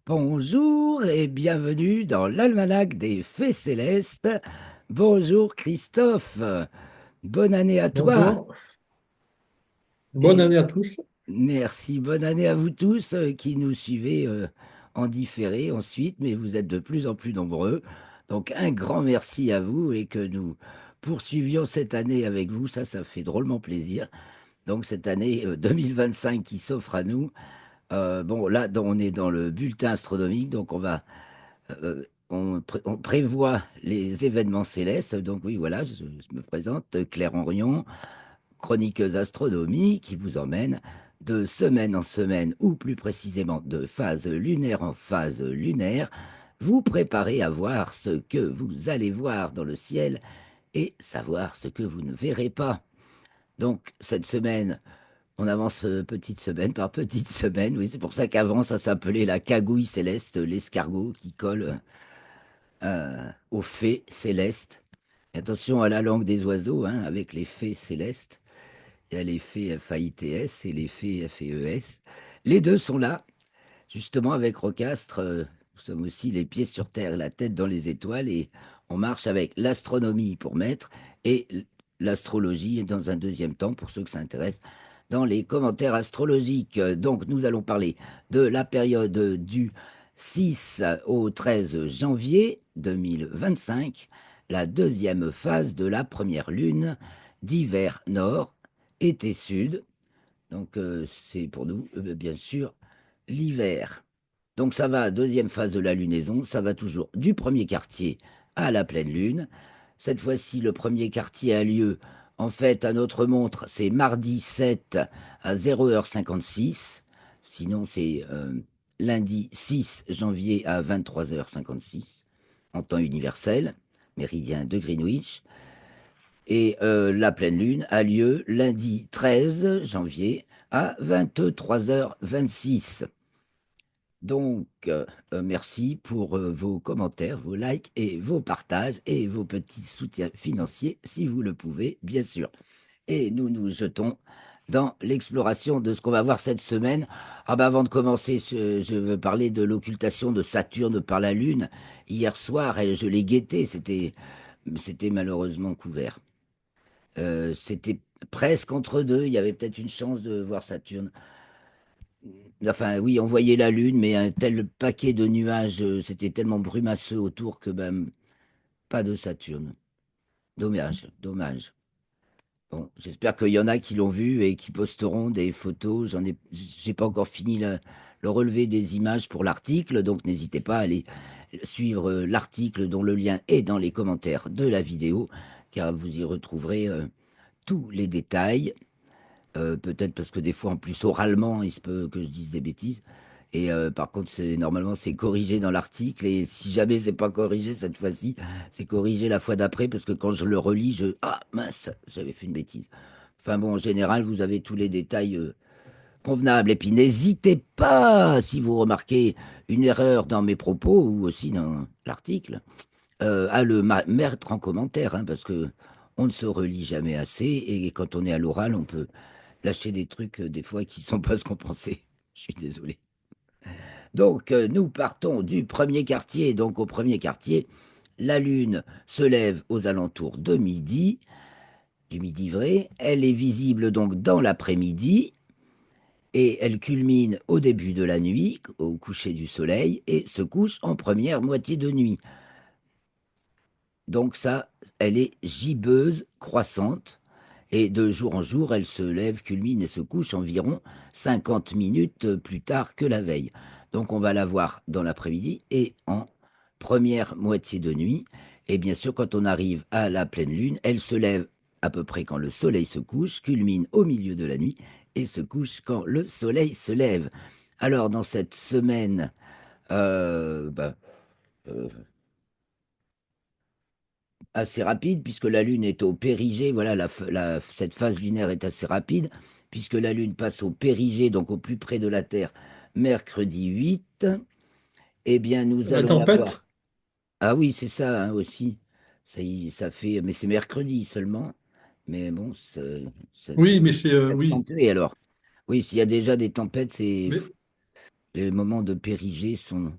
Bonjour et bienvenue dans l'Almanach des Fées Célestes. Bonjour Christophe, bonne année à toi Bonjour, bonne et année à tous. merci, bonne année à vous tous qui nous suivez en différé ensuite, mais vous êtes de plus en plus nombreux. Donc un grand merci à vous et que nous poursuivions cette année avec vous, ça fait drôlement plaisir. Donc cette année 2025 qui s'offre à nous. Bon, là, on est dans le bulletin astronomique, donc on prévoit les événements célestes. Donc oui, voilà, je me présente, Claire Henrion, chroniqueuse astronomie, qui vous emmène de semaine en semaine, ou plus précisément de phase lunaire en phase lunaire, vous préparez à voir ce que vous allez voir dans le ciel et savoir ce que vous ne verrez pas. Donc cette semaine, on avance petite semaine par petite semaine. Oui, c'est pour ça qu'avant, ça s'appelait la cagouille céleste, l'escargot qui colle aux fées célestes. Et attention à la langue des oiseaux, hein, avec les fées célestes. Il y a les fées FAITS et les fées FES. Les deux sont là, justement, avec Rocastre. Nous sommes aussi les pieds sur terre, la tête dans les étoiles, et on marche avec l'astronomie pour maître et l'astrologie dans un deuxième temps, pour ceux que ça intéresse, dans les commentaires astrologiques. Donc, nous allons parler de la période du 6 au 13 janvier 2025, la deuxième phase de la première lune d'hiver nord, été sud. Donc, c'est pour nous, bien sûr, l'hiver. Donc, ça va, deuxième phase de la lunaison, ça va toujours du premier quartier à la pleine lune. Cette fois-ci, le premier quartier a lieu, en fait, à notre montre, c'est mardi 7 à 0h56. Sinon, c'est lundi 6 janvier à 23h56, en temps universel, méridien de Greenwich. Et la pleine lune a lieu lundi 13 janvier à 23h26. Donc, merci pour vos commentaires, vos likes et vos partages et vos petits soutiens financiers, si vous le pouvez, bien sûr. Et nous nous jetons dans l'exploration de ce qu'on va voir cette semaine. Ah bah avant de commencer, je veux parler de l'occultation de Saturne par la Lune. Hier soir, je l'ai guetté, c'était malheureusement couvert. C'était presque entre deux. Il y avait peut-être une chance de voir Saturne. Enfin, oui, on voyait la Lune, mais un tel paquet de nuages, c'était tellement brumasseux autour que ben, pas de Saturne. Dommage, dommage. Bon, j'espère qu'il y en a qui l'ont vu et qui posteront des photos. J'ai pas encore fini le relevé des images pour l'article, donc n'hésitez pas à aller suivre l'article dont le lien est dans les commentaires de la vidéo, car vous y retrouverez tous les détails. Peut-être parce que des fois, en plus, oralement, il se peut que je dise des bêtises. Et par contre, normalement, c'est corrigé dans l'article. Et si jamais c'est pas corrigé cette fois-ci, c'est corrigé la fois d'après parce que quand je le relis, ah mince, j'avais fait une bêtise. Enfin bon, en général, vous avez tous les détails convenables. Et puis n'hésitez pas, si vous remarquez une erreur dans mes propos ou aussi dans l'article, à le mettre en commentaire, hein, parce que on ne se relit jamais assez. Et quand on est à l'oral, on peut lâcher des trucs des fois qui sont pas ce qu'on pensait. Je suis désolé. Donc, nous partons du premier quartier. Donc, au premier quartier, la Lune se lève aux alentours de midi, du midi vrai. Elle est visible donc dans l'après-midi et elle culmine au début de la nuit, au coucher du soleil, et se couche en première moitié de nuit. Donc, ça, elle est gibbeuse croissante. Et de jour en jour, elle se lève, culmine et se couche environ 50 minutes plus tard que la veille. Donc on va la voir dans l'après-midi et en première moitié de nuit. Et bien sûr, quand on arrive à la pleine lune, elle se lève à peu près quand le soleil se couche, culmine au milieu de la nuit et se couche quand le soleil se lève. Alors dans cette semaine, euh, bah, euh, assez rapide, puisque la Lune est au périgée. Voilà, cette phase lunaire est assez rapide, puisque la Lune passe au périgée, donc au plus près de la Terre, mercredi 8. Eh bien, nous La allons la voir. tempête? Ah oui, c'est ça hein, aussi. Ça fait, mais c'est mercredi seulement. Mais bon, ça Oui, mais peut c'est oui. accentué alors. Oui, s'il y a déjà des tempêtes, c'est Mais Les moments de périgée sont,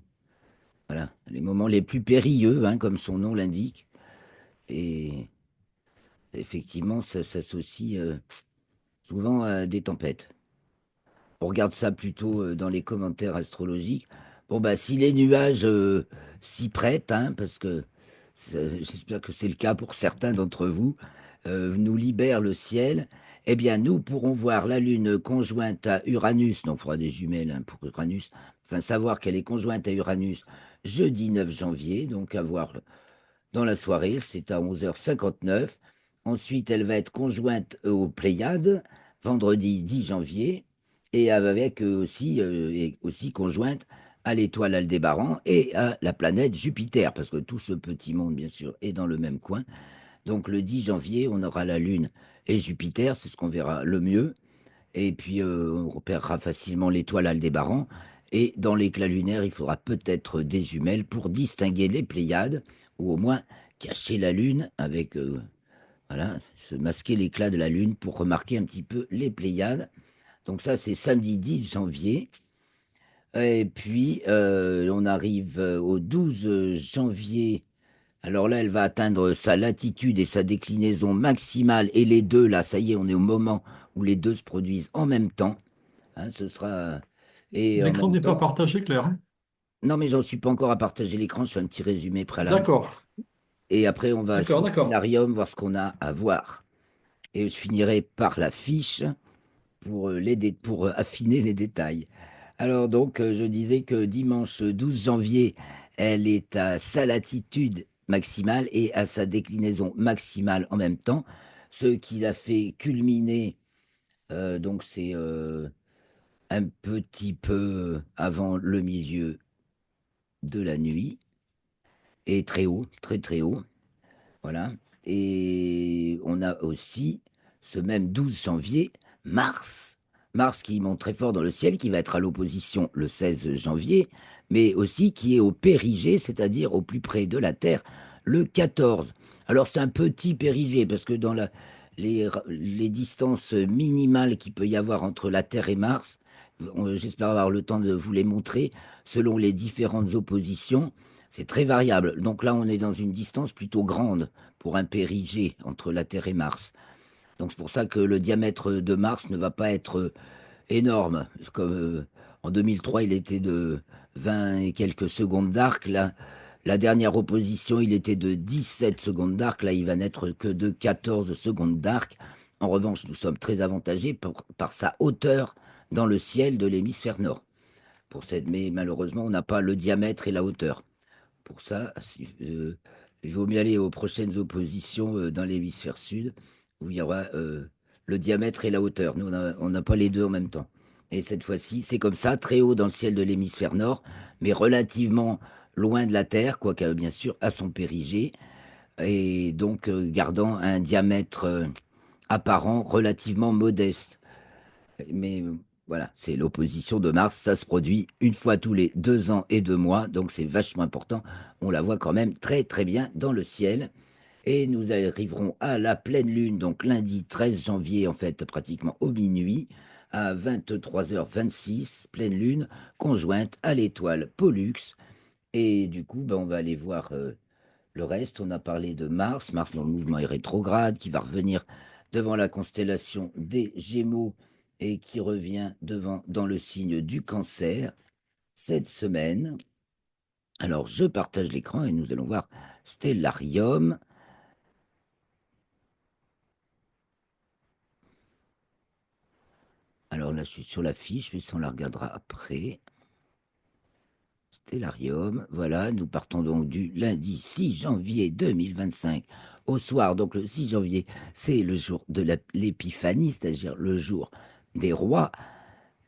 voilà, les moments les plus périlleux, hein, comme son nom l'indique. Et effectivement, ça s'associe souvent à des tempêtes. On regarde ça plutôt dans les commentaires astrologiques. Bon, bah, si les nuages s'y prêtent, hein, parce que j'espère que c'est le cas pour certains d'entre vous, nous libèrent le ciel, eh bien, nous pourrons voir la Lune conjointe à Uranus, donc il faudra des jumelles hein, pour Uranus, enfin, savoir qu'elle est conjointe à Uranus jeudi 9 janvier, donc à voir dans la soirée, c'est à 11h59. Ensuite, elle va être conjointe aux Pléiades, vendredi 10 janvier, et avec et aussi conjointe à l'étoile Aldébaran et à la planète Jupiter, parce que tout ce petit monde, bien sûr, est dans le même coin. Donc le 10 janvier, on aura la Lune et Jupiter, c'est ce qu'on verra le mieux. Et puis, on repérera facilement l'étoile Aldébaran. Et dans l'éclat lunaire, il faudra peut-être des jumelles pour distinguer les Pléiades, ou au moins cacher la Lune avec, voilà, se masquer l'éclat de la Lune pour remarquer un petit peu les Pléiades. Donc ça, c'est samedi 10 janvier. Et puis, on arrive au 12 janvier. Alors là, elle va atteindre sa latitude et sa déclinaison maximale. Et les deux, là, ça y est, on est au moment où les deux se produisent en même temps. Hein, ce sera. Et en L'écran même n'est pas temps. partagé, Claire, hein. Non, mais j'en suis pas encore à partager l'écran. Je fais un petit résumé préalable. D'accord, Et après, on va sur d'accord, le d'accord. scénarium voir ce qu'on a à voir. Et je finirai par la fiche pour, pour affiner les détails. Alors, donc, je disais que dimanche 12 janvier, elle est à sa latitude maximale et à sa déclinaison maximale en même temps, ce qui l'a fait culminer. Donc, c'est un petit peu avant le milieu de la nuit et très haut, très très haut. Voilà. Et on a aussi ce même 12 janvier, Mars. Mars qui monte très fort dans le ciel, qui va être à l'opposition le 16 janvier, mais aussi qui est au périgée, c'est-à-dire au plus près de la Terre, le 14. Alors c'est un petit périgée, parce que dans les distances minimales qu'il peut y avoir entre la Terre et Mars, j'espère avoir le temps de vous les montrer, selon les différentes oppositions, c'est très variable. Donc là, on est dans une distance plutôt grande pour un périgée entre la Terre et Mars. Donc c'est pour ça que le diamètre de Mars ne va pas être énorme. Comme en 2003, il était de 20 et quelques secondes d'arc. Là, la dernière opposition, il était de 17 secondes d'arc. Là, il va n'être que de 14 secondes d'arc. En revanche, nous sommes très avantagés par sa hauteur dans le ciel de l'hémisphère nord. Mais malheureusement, on n'a pas le diamètre et la hauteur. Pour ça, il vaut mieux aller aux prochaines oppositions dans l'hémisphère sud, où il y aura le diamètre et la hauteur. Nous, on n'a pas les deux en même temps. Et cette fois-ci, c'est comme ça, très haut dans le ciel de l'hémisphère nord, mais relativement loin de la Terre, quoique bien sûr à son périgée, et donc gardant un diamètre apparent relativement modeste. Mais voilà, c'est l'opposition de Mars. Ça se produit une fois tous les 2 ans et 2 mois. Donc c'est vachement important. On la voit quand même très très bien dans le ciel. Et nous arriverons à la pleine lune, donc lundi 13 janvier, en fait, pratiquement au minuit, à 23h26, pleine lune, conjointe à l'étoile Pollux. Et du coup, ben, on va aller voir le reste. On a parlé de Mars. Mars dans le mouvement est rétrograde, qui va revenir devant la constellation des Gémeaux et qui revient devant dans le signe du Cancer cette semaine. Alors, je partage l'écran et nous allons voir Stellarium. Alors là, je suis sur la fiche, mais ça, on la regardera après. Stellarium, voilà, nous partons donc du lundi 6 janvier 2025 au soir. Donc le 6 janvier, c'est le jour de l'épiphanie, c'est-à-dire le jour des rois,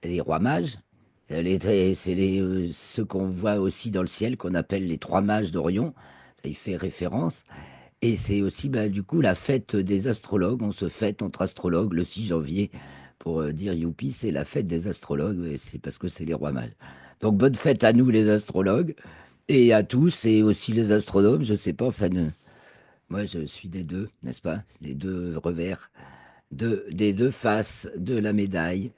les rois mages. C'est ceux qu'on voit aussi dans le ciel, qu'on appelle les trois mages d'Orion. Ça y fait référence. Et c'est aussi bah, du coup la fête des astrologues. On se fête entre astrologues le 6 janvier pour dire youpi, c'est la fête des astrologues. Et c'est parce que c'est les rois mages. Donc bonne fête à nous les astrologues et à tous et aussi les astronomes. Je sais pas, enfin, moi je suis des deux, n'est-ce pas? Les deux revers des deux faces de la médaille.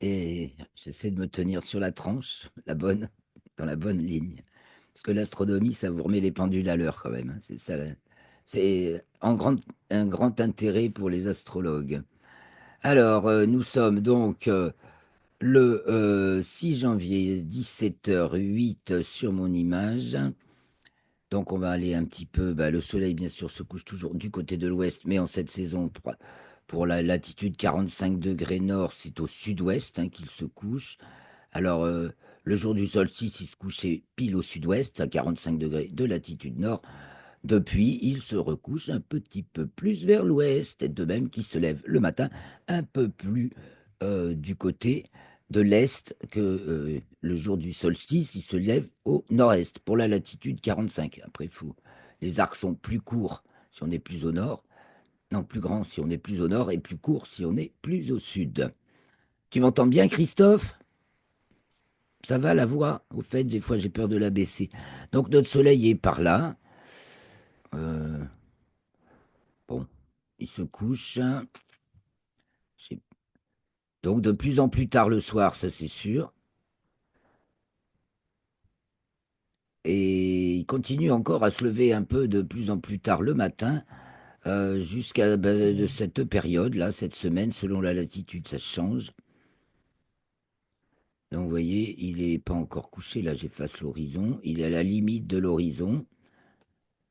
et j'essaie de me tenir sur la tranche, la bonne, dans la bonne ligne. Parce que l'astronomie, ça vous remet les pendules à l'heure quand même, hein. C'est ça, c'est un grand intérêt pour les astrologues. Alors, nous sommes donc le 6 janvier, 17h08 sur mon image. Donc on va aller un petit peu, bah, le soleil bien sûr se couche toujours du côté de l'ouest, mais en cette saison, pour la latitude 45 degrés nord, c'est au sud-ouest hein, qu'il se couche. Alors le jour du solstice, il se couchait pile au sud-ouest, à 45 degrés de latitude nord. Depuis, il se recouche un petit peu plus vers l'ouest, et de même qu'il se lève le matin un peu plus du côté de l'est que le jour du solstice, il se lève au nord-est pour la latitude 45. Après, les arcs sont plus courts si on est plus au nord, non, plus grands si on est plus au nord et plus courts si on est plus au sud. Tu m'entends bien, Christophe? Ça va la voix? Au fait, des fois j'ai peur de la baisser. Donc notre soleil est par là. Euh, bon, il se couche. C'est- Donc de plus en plus tard le soir, ça c'est sûr. Et il continue encore à se lever un peu de plus en plus tard le matin, jusqu'à de cette période-là, cette semaine, selon la latitude, ça change. Donc vous voyez, il n'est pas encore couché, là j'efface l'horizon, il est à la limite de l'horizon,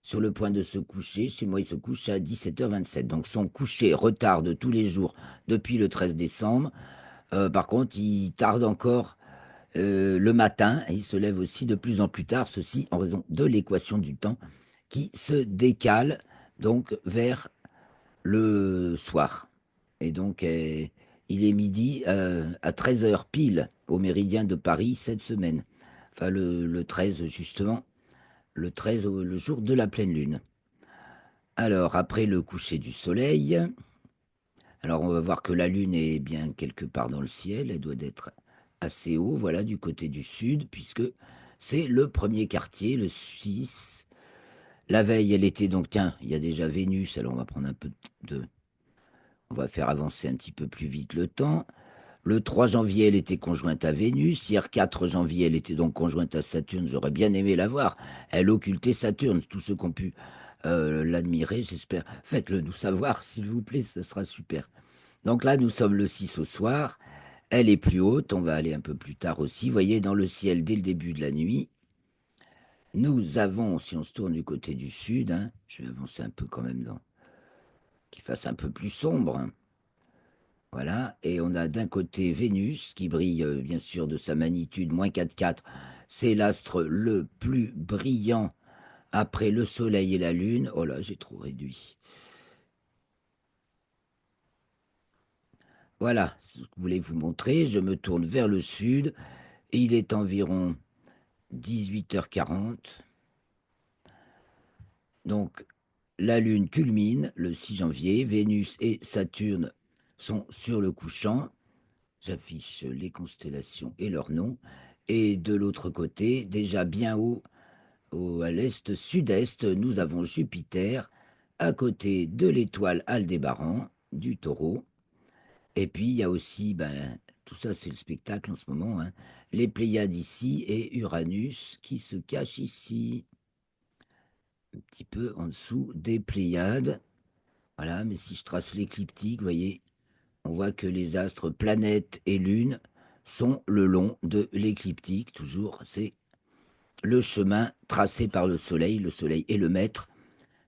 sur le point de se coucher. Chez moi, il se couche à 17h27. Donc son coucher retarde tous les jours depuis le 13 décembre. Par contre, il tarde encore le matin, et il se lève aussi de plus en plus tard, ceci en raison de l'équation du temps qui se décale donc vers le soir. Et donc, il est midi à 13h pile au méridien de Paris cette semaine. Enfin, le 13, justement, le 13, le jour de la pleine lune. Alors, après le coucher du soleil, alors on va voir que la lune est bien quelque part dans le ciel, elle doit être assez haut, voilà, du côté du sud, puisque c'est le premier quartier, le 6. La veille, elle était donc, tiens, il y a déjà Vénus, alors on va prendre un peu de... On va faire avancer un petit peu plus vite le temps. Le 3 janvier, elle était conjointe à Vénus. Hier, 4 janvier, elle était donc conjointe à Saturne. J'aurais bien aimé la voir. Elle occultait Saturne. Tous ceux qui ont pu l'admirer, j'espère. Faites-le nous savoir, s'il vous plaît, ce sera super. Donc là, nous sommes le 6 au soir. Elle est plus haute. On va aller un peu plus tard aussi. Vous voyez, dans le ciel, dès le début de la nuit, nous avons, si on se tourne du côté du sud, hein, je vais avancer un peu quand même dans, qu'il fasse un peu plus sombre, hein. Voilà, et on a d'un côté Vénus qui brille bien sûr de sa magnitude -4,4. C'est l'astre le plus brillant après le Soleil et la Lune. Oh là, j'ai trop réduit. Voilà, ce que je voulais vous montrer. Je me tourne vers le sud et il est environ 18h40. Donc la Lune culmine le 6 janvier. Vénus et Saturne sont sur le couchant. J'affiche les constellations et leurs noms. Et de l'autre côté, déjà bien haut, à l'est sud-est, nous avons Jupiter, à côté de l'étoile Aldébaran, du Taureau. Et puis il y a aussi, ben, tout ça c'est le spectacle en ce moment, hein, les Pléiades ici et Uranus qui se cache ici, un petit peu en dessous des Pléiades. Voilà, mais si je trace l'écliptique, vous voyez, on voit que les astres, planètes et lunes sont le long de l'écliptique. Toujours, c'est le chemin tracé par le Soleil. Le Soleil est le maître.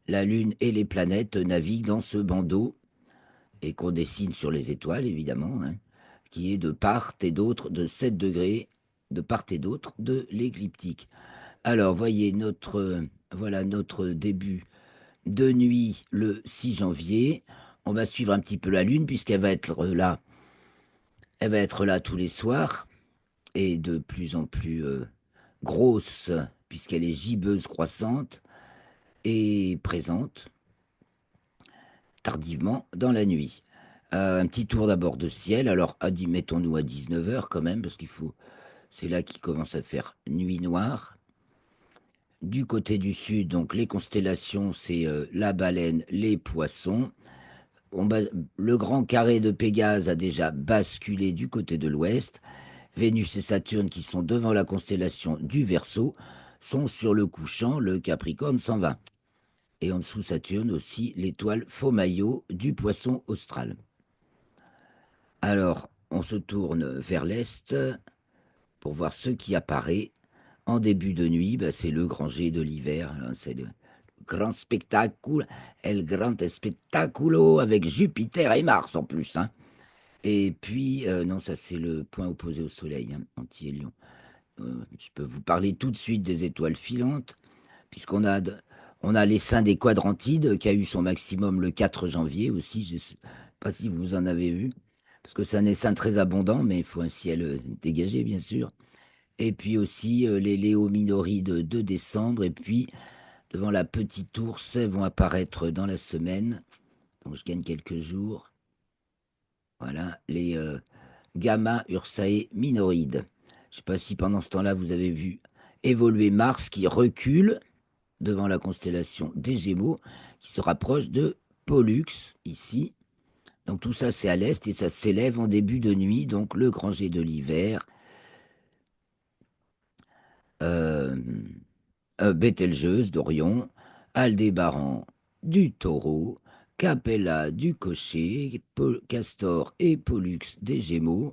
La Lune et les planètes naviguent dans ce bandeau et qu'on dessine sur les étoiles, évidemment, hein, qui est de part et d'autre de 7 degrés, de part et d'autre de l'écliptique. Alors, voyez voilà notre début de nuit le 6 janvier. On va suivre un petit peu la Lune puisqu'elle va être là. Elle va être là tous les soirs et de plus en plus grosse puisqu'elle est gibbeuse croissante et présente tardivement dans la nuit. Un petit tour d'abord de ciel. Alors, mettons-nous à 19h quand même, parce qu'il faut. C'est là qu'il commence à faire nuit noire. Du côté du sud, donc les constellations, c'est la baleine, les poissons. le grand carré de Pégase a déjà basculé du côté de l'ouest. Vénus et Saturne, qui sont devant la constellation du Verseau, sont sur le couchant, le Capricorne 120. Et en dessous Saturne aussi, l'étoile Faux-Maillot du Poisson austral. Alors, on se tourne vers l'est pour voir ce qui apparaît en début de nuit. Bah, c'est le grand jet de l'hiver, hein, c'est le grand spectacle, el grand spettaculo avec Jupiter et Mars en plus, hein. Et puis, non, ça c'est le point opposé au Soleil, hein, anti-Hélion. Je peux vous parler tout de suite des étoiles filantes, puisqu'on a l'essaim des Quadrantides qui a eu son maximum le 4 janvier aussi. Je ne sais pas si vous en avez vu, parce que c'est un essaim très abondant, mais il faut un ciel dégagé, bien sûr. Et puis aussi les Léo Minori de décembre. Et puis, devant la petite ours, elles vont apparaître dans la semaine. Donc, je gagne quelques jours. Voilà, les Gamma Ursae Minorides. Je ne sais pas si pendant ce temps-là, vous avez vu évoluer Mars qui recule devant la constellation des Gémeaux, qui se rapproche de Pollux, ici. Donc tout ça, c'est à l'est et ça s'élève en début de nuit, donc le grand jet de l'hiver. Euh, Bételgeuse d'Orion, Aldébaran du Taureau, Capella du Cocher, Castor et Pollux des Gémeaux,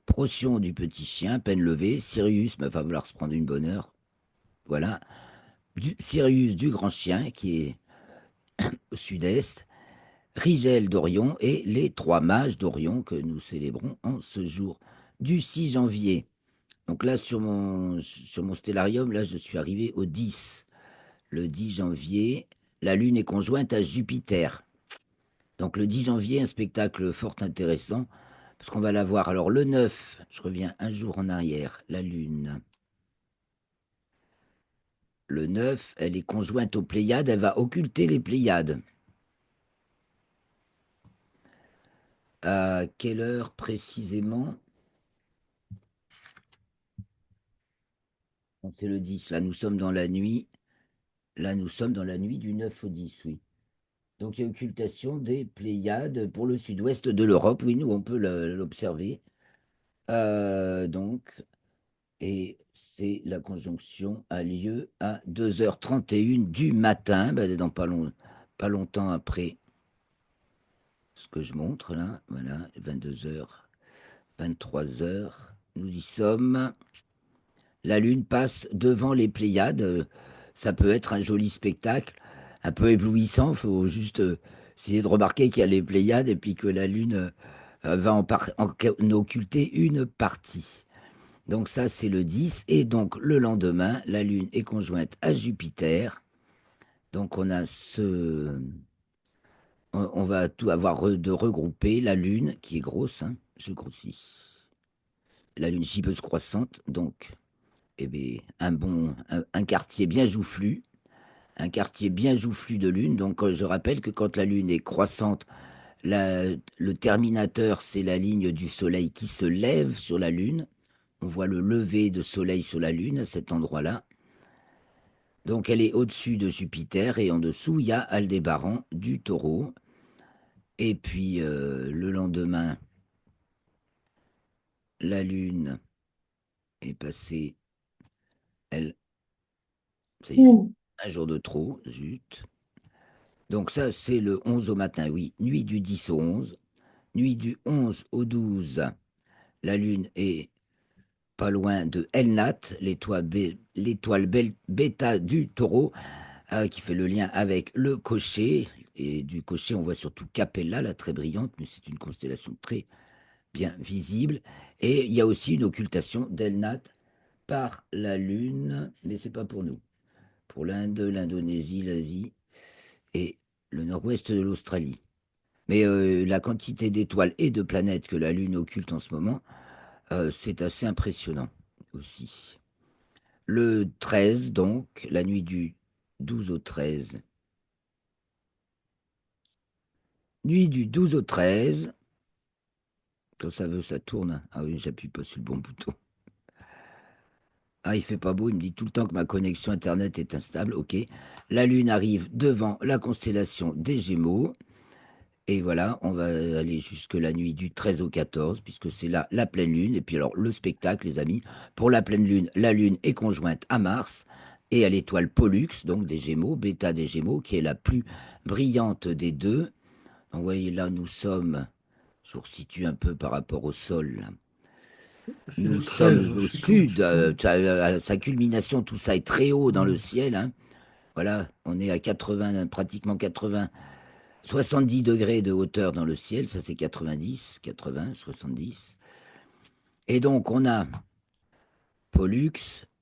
Procyon du Petit Chien, peine levée, Sirius, il va falloir se prendre une bonne heure, voilà, Sirius du Grand Chien qui est au sud-est, Rigel d'Orion et les trois mages d'Orion que nous célébrons en ce jour du 6 janvier. Donc là, sur mon stellarium, là, je suis arrivé au 10. Le 10 janvier, la Lune est conjointe à Jupiter. Donc le 10 janvier, un spectacle fort intéressant, parce qu'on va la voir. Alors le 9, je reviens un jour en arrière, la Lune. Le 9, elle est conjointe aux Pléiades, elle va occulter les Pléiades. À quelle heure précisément? C'est le 10, là nous sommes dans la nuit. Là nous sommes dans la nuit du 9 au 10, oui. Donc il y a occultation des Pléiades pour le sud-ouest de l'Europe, oui, nous on peut l'observer. Donc, et c'est la conjonction a lieu à 2h31 du matin, ben, dans pas longtemps après ce que je montre là, voilà, 22h, 23h, nous y sommes. La Lune passe devant les Pléiades. Ça peut être un joli spectacle, un peu éblouissant. Il faut juste essayer de remarquer qu'il y a les Pléiades et puis que la Lune va en occulter une partie. Donc ça, c'est le 10. Et donc le lendemain, la Lune est conjointe à Jupiter. Donc on va tout avoir de regrouper la Lune, qui est grosse, hein, je grossis. La Lune gibbeuse croissante, donc eh bien, un quartier bien joufflu, un quartier bien joufflu de Lune. Donc, je rappelle que quand la Lune est croissante, le terminateur, c'est la ligne du Soleil qui se lève sur la Lune. On voit le lever de Soleil sur la Lune à cet endroit-là. Donc, elle est au-dessus de Jupiter et en dessous, il y a Aldébaran du Taureau. Et puis, le lendemain, la Lune est passée, elle, c'est Mm. un jour de trop, zut. Donc ça, c'est le 11 au matin, oui. Nuit du 10 au 11. Nuit du 11 au 12, la Lune est pas loin de Elnat, l'étoile bêta du Taureau, qui fait le lien avec le Cocher. Et du Cocher, on voit surtout Capella, la très brillante, mais c'est une constellation très bien visible. Et il y a aussi une occultation d'Elnat par la Lune, mais c'est pas pour nous. Pour l'Inde, l'Indonésie, l'Asie et le nord-ouest de l'Australie. Mais la quantité d'étoiles et de planètes que la Lune occulte en ce moment, c'est assez impressionnant aussi. Le 13, donc, la nuit du 12 au 13. Nuit du 12 au 13. Quand ça veut, ça tourne. Ah oui, j'appuie pas sur le bon bouton. Ah, il fait pas beau, il me dit tout le temps que ma connexion Internet est instable. Ok. La Lune arrive devant la constellation des Gémeaux. Et voilà, on va aller jusque la nuit du 13 au 14, puisque c'est là la pleine lune. Et puis alors, le spectacle, les amis, pour la pleine lune, la lune est conjointe à Mars et à l'étoile Pollux, donc des Gémeaux, bêta des Gémeaux, qui est la plus brillante des deux. Donc, vous voyez, là, nous sommes, je vous resitue un peu par rapport au sol, là. C'est Nous le sommes 13, au c'est tout, sud, c'est tout. à sa culmination, tout ça est très haut dans le Hmm. ciel, hein. Voilà, on est à 80, pratiquement 80, 70 degrés de hauteur dans le ciel, ça c'est 90, 80, 70. Et donc on a Pollux,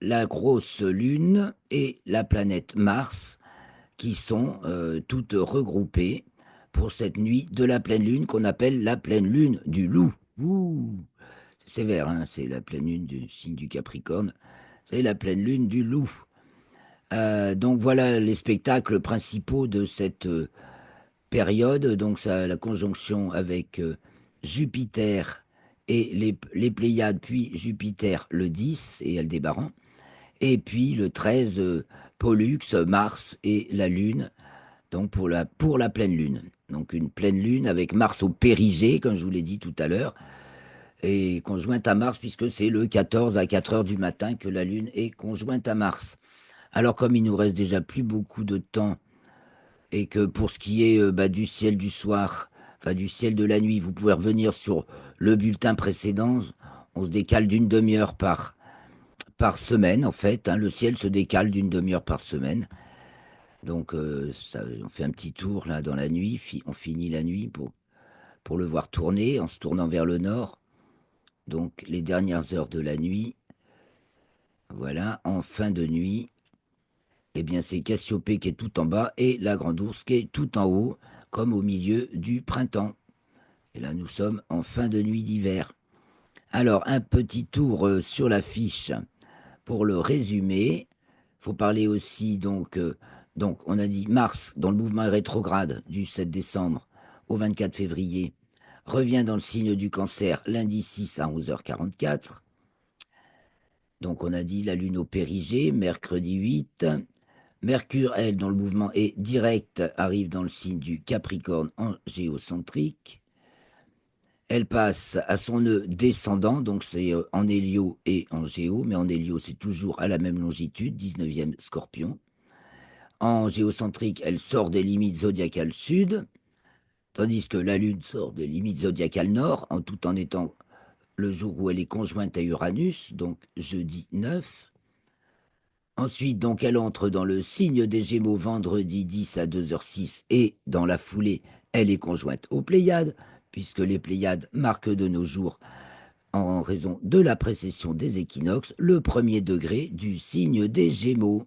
la grosse lune et la planète Mars qui sont toutes regroupées pour cette nuit de la pleine lune qu'on appelle la pleine lune du loup. Ouh, c'est sévère, hein, c'est la pleine lune du signe du Capricorne, c'est la pleine lune du loup. Donc voilà les spectacles principaux de cette période, donc ça, la conjonction avec Jupiter et les Pléiades, puis Jupiter le 10 et Aldébaran, et puis le 13, Pollux, Mars et la Lune, donc pour la pleine Lune. Donc une pleine Lune avec Mars au périgée, comme je vous l'ai dit tout à l'heure, et conjointe à Mars, puisque c'est le 14 à 4 heures du matin que la Lune est conjointe à Mars. Alors comme il nous reste déjà plus beaucoup de temps et que pour ce qui est du ciel du soir, enfin du ciel de la nuit, vous pouvez revenir sur le bulletin précédent. On se décale d'une demi-heure par semaine, en fait, hein. Le ciel se décale d'une demi-heure par semaine. Donc, ça, on fait un petit tour là dans la nuit. On finit la nuit pour le voir tourner en se tournant vers le nord. Donc, les dernières heures de la nuit, voilà, en fin de nuit, eh bien, c'est Cassiopée qui est tout en bas et la Grande Ourse qui est tout en haut, comme au milieu du printemps. Et là, nous sommes en fin de nuit d'hiver. Alors, un petit tour sur la fiche pour le résumer. Il faut parler aussi, donc, on a dit Mars, dans le mouvement rétrograde du 7 décembre au 24 février, revient dans le signe du cancer lundi 6 à 11h44. Donc, on a dit la Lune au périgée, mercredi 8. Mercure, elle, dans le mouvement est direct, arrive dans le signe du Capricorne en géocentrique. Elle passe à son nœud descendant, donc c'est en hélio et en géo, mais en hélio c'est toujours à la même longitude, 19e Scorpion. En géocentrique, elle sort des limites zodiacales sud, tandis que la Lune sort des limites zodiacales nord, en tout en étant le jour où elle est conjointe à Uranus, donc jeudi 9. Ensuite, donc, elle entre dans le signe des Gémeaux vendredi 10 à 2h06 et dans la foulée, elle est conjointe aux Pléiades, puisque les Pléiades marquent de nos jours en raison de la précession des équinoxes, le premier degré du signe des Gémeaux.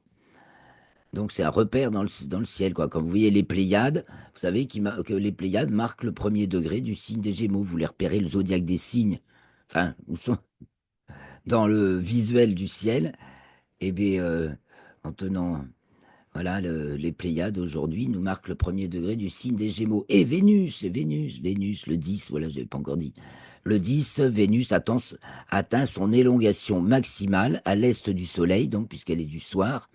Donc c'est un repère dans le ciel, quoi. Quand vous voyez les Pléiades, vous savez que les Pléiades marquent le premier degré du signe des Gémeaux. Vous les repérez le zodiaque des signes, enfin, où sont dans le visuel du ciel. Et bien, en tenant, voilà, les Pléiades aujourd'hui nous marquent le premier degré du signe des Gémeaux. Et Vénus, le 10, voilà, je n'avais pas encore dit. Le 10, Vénus atteint son élongation maximale à l'est du Soleil, donc puisqu'elle est du soir.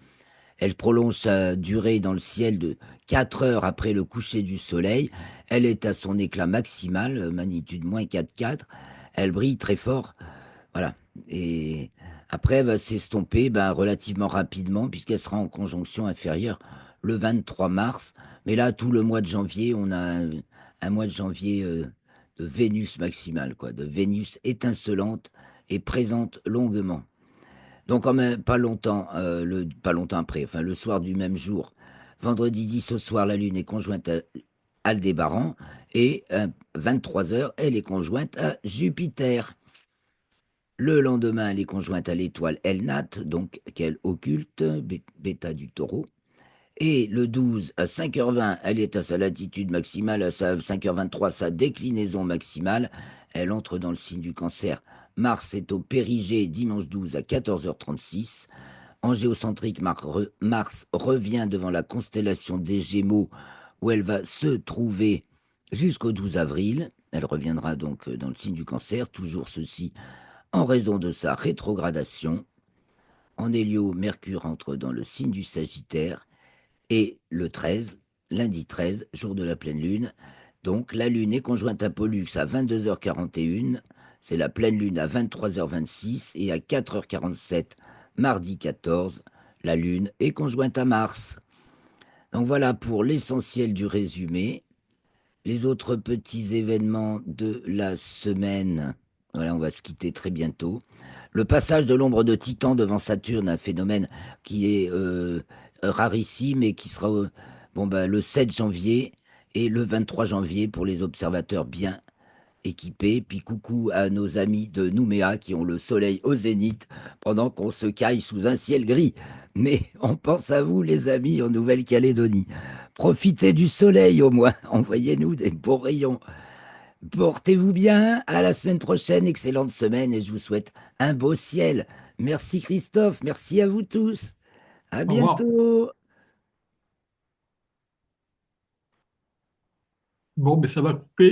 Elle prolonge sa durée dans le ciel de 4 heures après le coucher du Soleil. Elle est à son éclat maximal, magnitude -4,4. Elle brille très fort. Voilà. Et après, elle va s'estomper relativement rapidement, puisqu'elle sera en conjonction inférieure le 23 mars. Mais là, tout le mois de janvier, on a un mois de janvier de Vénus maximale, quoi, de Vénus étincelante et présente longuement. Donc, quand même, pas longtemps après, enfin, le soir du même jour, vendredi 10 au soir, la Lune est conjointe à Aldébaran et à 23 heures, elle est conjointe à Jupiter. Le lendemain, elle est conjointe à l'étoile Elnat, donc qu'elle occulte, bêta du taureau. Et le 12 à 5h20, elle est à sa latitude maximale, à sa 5h23, sa déclinaison maximale. Elle entre dans le signe du cancer. Mars est au périgée dimanche 12 à 14h36. En géocentrique, Mars revient devant la constellation des Gémeaux où elle va se trouver jusqu'au 12 avril. Elle reviendra donc dans le signe du cancer, toujours ceci en raison de sa rétrogradation. En hélio, Mercure entre dans le signe du Sagittaire et le 13, lundi 13, jour de la pleine lune, Donc la Lune est conjointe à Pollux à 22h41, c'est la pleine Lune à 23h26 et à 4h47, mardi 14, la Lune est conjointe à Mars. Donc voilà pour l'essentiel du résumé. Les autres petits événements de la semaine, voilà, on va se quitter très bientôt. Le passage de l'ombre de Titan devant Saturne, un phénomène qui est rarissime et qui sera bon, bah, le 7 janvier et le 23 janvier pour les observateurs bien équipés. Puis coucou à nos amis de Nouméa qui ont le soleil au zénith pendant qu'on se caille sous un ciel gris. Mais on pense à vous, les amis, en Nouvelle-Calédonie. Profitez du soleil au moins. Envoyez-nous des beaux rayons. Portez-vous bien. À la semaine prochaine. Excellente semaine et je vous souhaite un beau ciel. Merci Christophe. Merci à vous tous. À Au revoir. bientôt. Bon, ben ça va couper.